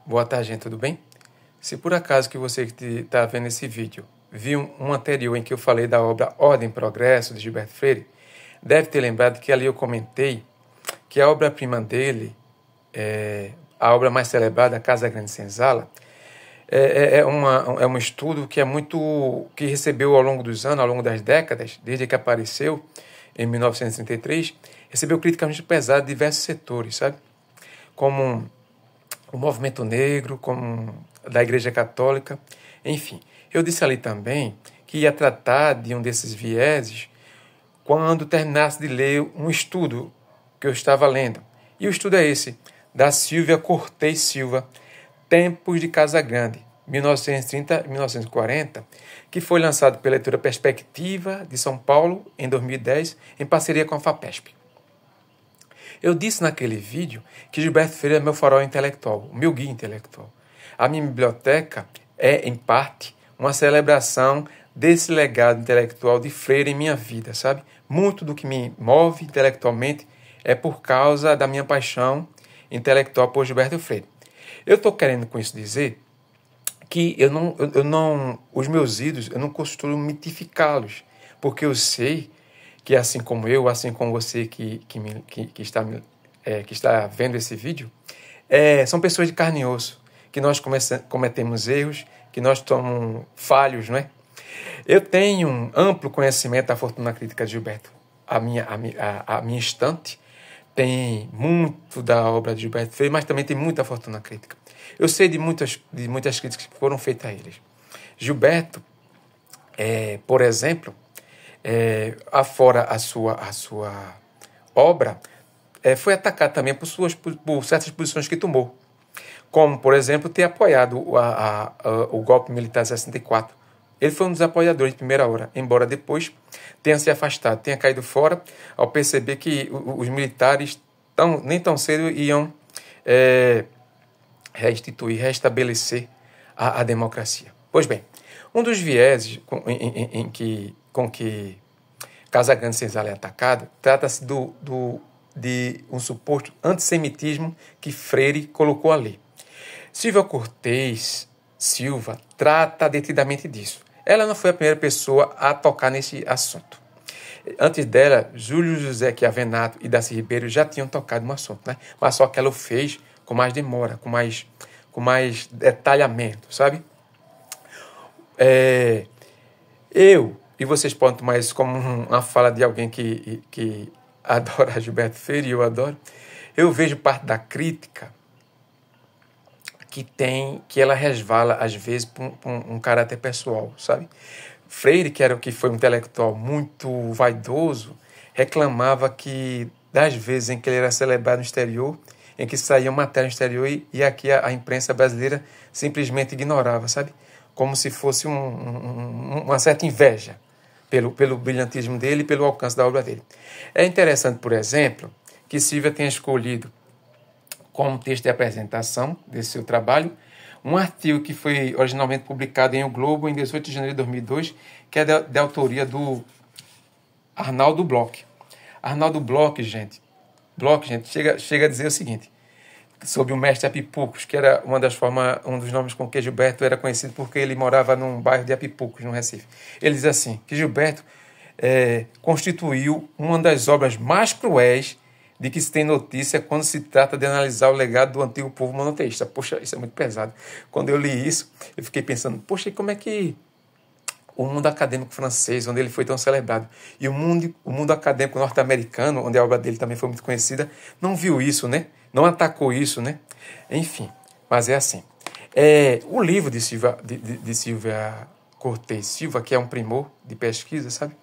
Boa tarde, gente, tudo bem? Se por acaso que você está vendo esse vídeo viu um anterior em que eu falei da obra Ordem e Progresso, de Gilberto Freire, deve ter lembrado que ali eu comentei que a obra-prima dele, a obra mais celebrada, Casa Grande Senzala, é um estudo que recebeu ao longo dos anos, ao longo das décadas, desde que apareceu em 1933, recebeu críticas muito pesadas de diversos setores, sabe? Como o movimento negro, como da Igreja Católica, enfim. Eu disse ali também que ia tratar de um desses vieses quando terminasse de ler um estudo que eu estava lendo. E o estudo é esse, da Silvia Cortez Silva, Tempos de Casa Grande, 1930-1940, que foi lançado pela Editora Perspectiva de São Paulo em 2010, em parceria com a FAPESP. Eu disse naquele vídeo que Gilberto Freire é meu farol intelectual, o meu guia intelectual. A minha biblioteca é, em parte, uma celebração desse legado intelectual de Freire em minha vida, sabe? Muito do que me move intelectualmente é por causa da minha paixão intelectual por Gilberto Freire. Eu estou querendo com isso dizer que os meus ídolos, eu não costumo mitificá-los, porque eu sei que assim como eu, assim como você que está vendo esse vídeo, são pessoas de carne e osso, que nós cometemos erros, que nós somos falhos, não é? Eu tenho um amplo conhecimento da fortuna crítica de Gilberto. A minha estante tem muito da obra de Gilberto Freire, mas também tem muita fortuna crítica. Eu sei de muitas críticas que foram feitas a eles. Gilberto, por exemplo, afora a sua obra, foi atacado também por certas posições que tomou. Como, por exemplo, ter apoiado o golpe militar de 64. Ele foi um dos apoiadores de primeira hora, embora depois tenha se afastado, tenha caído fora ao perceber que os militares nem tão cedo iam restabelecer a democracia. Pois bem, um dos vieses com que Casa Grande Senzala é atacado trata-se de um suposto antissemitismo que Freire colocou ali. Silvia Cortez Silva trata detidamente disso. Ela não foi a primeira pessoa a tocar nesse assunto. Antes dela, Júlio José Chiavenato e Darcy Ribeiro já tinham tocado no assunto, né? Mas só que ela o fez com mais demora, com mais detalhamento, sabe? E vocês podem tomar isso como uma fala de alguém que adora Gilberto Freire, e eu adoro. Eu vejo parte da crítica que ela resvala, às vezes, por um caráter pessoal, sabe? Freire, que foi um intelectual muito vaidoso, reclamava que, das vezes em que ele era celebrado no exterior, em que saía matéria no exterior e aqui a imprensa brasileira simplesmente ignorava, sabe? Como se fosse uma certa inveja pelo brilhantismo dele e pelo alcance da obra dele. É interessante, por exemplo, que Silvia tenha escolhido como texto de apresentação desse seu trabalho, um artigo que foi originalmente publicado em O Globo em 18 de janeiro de 2002, que é da autoria do Arnaldo Bloch. Arnaldo Bloch, gente, chega a dizer o seguinte, sobre o mestre Apipucos, que era um dos nomes com que Gilberto era conhecido porque ele morava num bairro de Apipucos, no Recife. Ele diz assim, que Gilberto constituiu uma das obras mais cruéis de que se tem notícia quando se trata de analisar o legado do antigo povo monoteísta. Poxa, isso é muito pesado. Quando eu li isso, eu fiquei pensando, poxa, e como é que o mundo acadêmico francês, onde ele foi tão celebrado, e o mundo acadêmico norte-americano, onde a obra dele também foi muito conhecida, não viu isso, né? Não atacou isso, né? Enfim, mas é assim. O livro de Silvia Cortez Silva, que é um primor de pesquisa, sabe?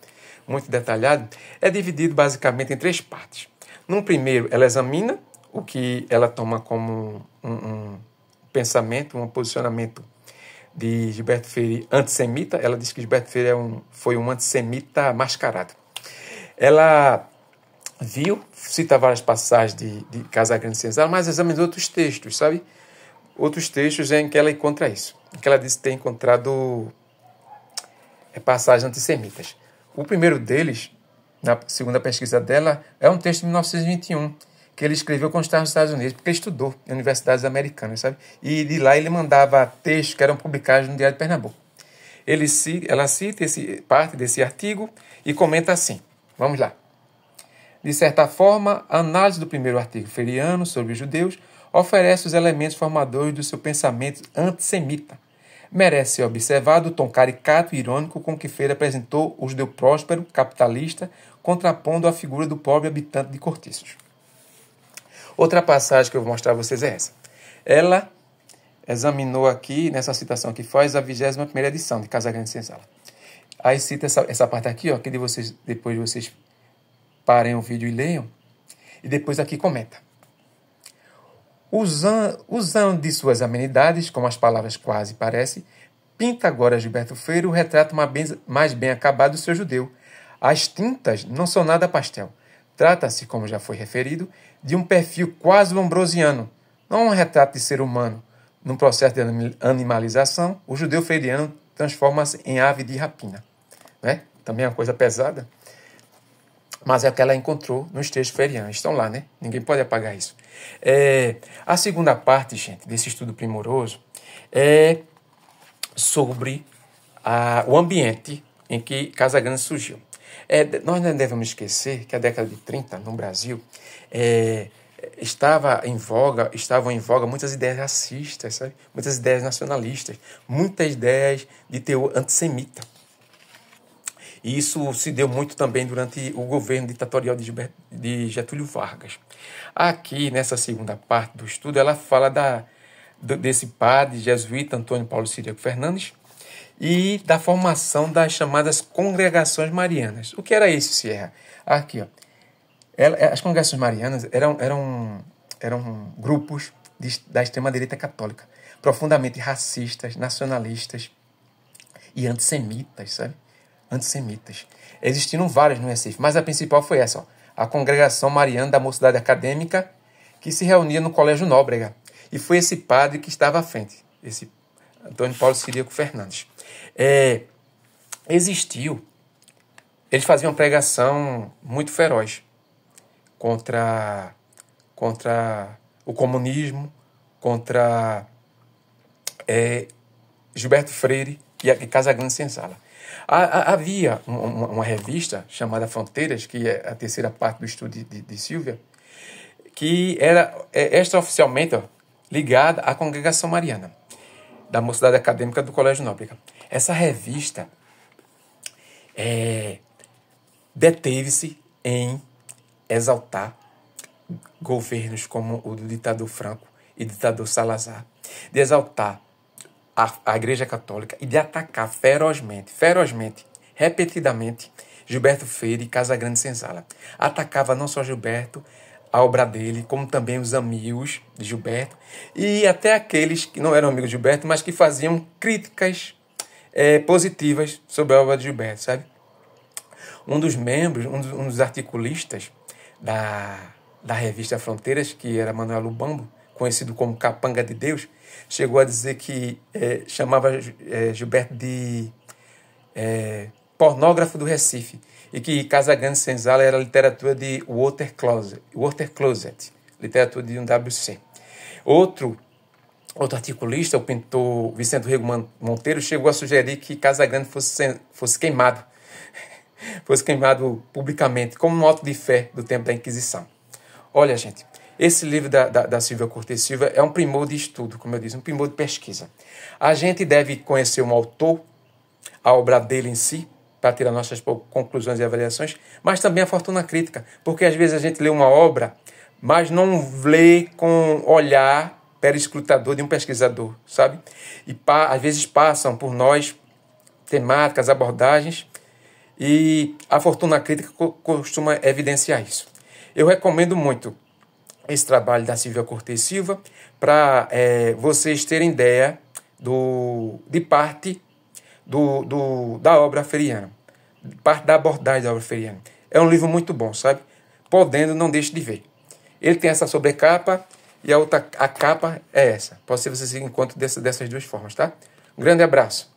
Muito detalhado, é dividido basicamente em 3 partes. No primeiro, ela examina o que ela toma como um pensamento, um posicionamento de Gilberto Freire antissemita. Ela diz que Gilberto Freire foi um antissemita mascarado. Ela cita várias passagens de Casa Grande Senzala, mas examina outros textos, sabe? Outros textos em que ela encontra isso. Que ela diz ter encontrado passagens antissemitas. O primeiro deles, na segunda pesquisa dela, é um texto de 1921, que ele escreveu quando estava nos Estados Unidos, porque ele estudou em universidades americanas, sabe? E de lá ele mandava textos que eram publicados no Diário de Pernambuco. Ela cita parte desse artigo e comenta assim, vamos lá. De certa forma, a análise do primeiro artigo freiriano sobre os judeus oferece os elementos formadores do seu pensamento antissemita. Merece ser observado o tom caricato e irônico com que Freire apresentou o judeu próspero, capitalista, contrapondo a figura do pobre habitante de cortiços. Outra passagem que eu vou mostrar a vocês é essa. Ela examinou aqui, nessa citação que faz, a 21ª edição de Casagrande Senzala. Aí cita essa parte aqui, ó, que depois vocês parem o vídeo e leiam, e depois aqui comenta. Usando de suas amenidades, como as palavras quase parece, pinta agora Gilberto Freire o retrato mais bem acabado do seu judeu. As tintas não são nada pastel. Trata-se, como já foi referido, de um perfil quase lombrosiano, não um retrato de ser humano. Num processo de animalização, o judeu freiriano transforma-se em ave de rapina. Né? Também é uma coisa pesada, mas é o que ela encontrou nos textos freirianos. Estão lá, né? Ninguém pode apagar isso. A segunda parte, gente, desse estudo primoroso é sobre o ambiente em que Casagrande surgiu. Nós não devemos esquecer que a década de 30, no Brasil, estavam em voga muitas ideias racistas, sabe? Muitas ideias nacionalistas, muitas ideias de teor antissemita. E isso se deu muito também durante o governo ditatorial de Getúlio Vargas. Aqui, nessa segunda parte do estudo, ela fala desse padre jesuíta Antônio Paulo Ciríaco Fernandes e da formação das chamadas congregações marianas. O que era isso, Sierra? Aqui, ó. As congregações marianas eram grupos da extrema-direita católica, profundamente racistas, nacionalistas e antissemitas, sabe? Antissemitas. Existiram várias no Recife, mas a principal foi essa, ó, a Congregação Mariana da Mocidade Acadêmica, que se reunia no Colégio Nóbrega. E foi esse padre que estava à frente, esse Antônio Paulo Ciríaco Fernandes. Eles faziam uma pregação muito feroz contra o comunismo, contra Gilberto Freire e Casagrande Senzala. Havia uma revista chamada Fronteiras, que é a terceira parte do estudo de Silvia, que era extraoficialmente ligada à Congregação Mariana, da Mocidade Acadêmica do Colégio Nóbrega. Essa revista deteve-se em exaltar governos como o do ditador Franco e ditador Salazar, de exaltar a Igreja Católica e de atacar ferozmente, repetidamente, Gilberto Freire e Casagrande Senzala. Atacava não só Gilberto, a obra dele, como também os amigos de Gilberto e até aqueles que não eram amigos de Gilberto, mas que faziam críticas positivas sobre a obra de Gilberto, sabe? Um dos membros, um dos articulistas da revista Fronteiras, que era Manuel Lubambo, conhecido como Capanga de Deus, chegou a dizer que chamava Gilberto de pornógrafo do Recife e que Casagrande Senzala era literatura de Walter Closet, literatura de um WC. Outro articulista, o pintor Vicente Rego Monteiro, chegou a sugerir que Casagrande fosse queimado, publicamente, como um auto de fé do tempo da Inquisição. Olha, gente, esse livro da Silvia Cortes Silva é um primor de estudo, como eu disse, um primor de pesquisa. A gente deve conhecer um autor, a obra dele em si, para tirar nossas conclusões e avaliações, mas também a fortuna crítica, porque às vezes a gente lê uma obra, mas não lê com olhar perescrutador de um pesquisador, sabe? E às vezes passam por nós temáticas, abordagens, e a fortuna crítica costuma evidenciar isso. Eu recomendo muito esse trabalho da Silvia Cortes Silva para vocês terem ideia de parte da obra freiriana, parte da abordagem da obra freiriana. É um livro muito bom, sabe? Podendo, não deixe de ver. Ele tem essa sobrecapa e a capa é essa. Pode ser que vocês encontrem dessas duas formas, tá? Um grande abraço.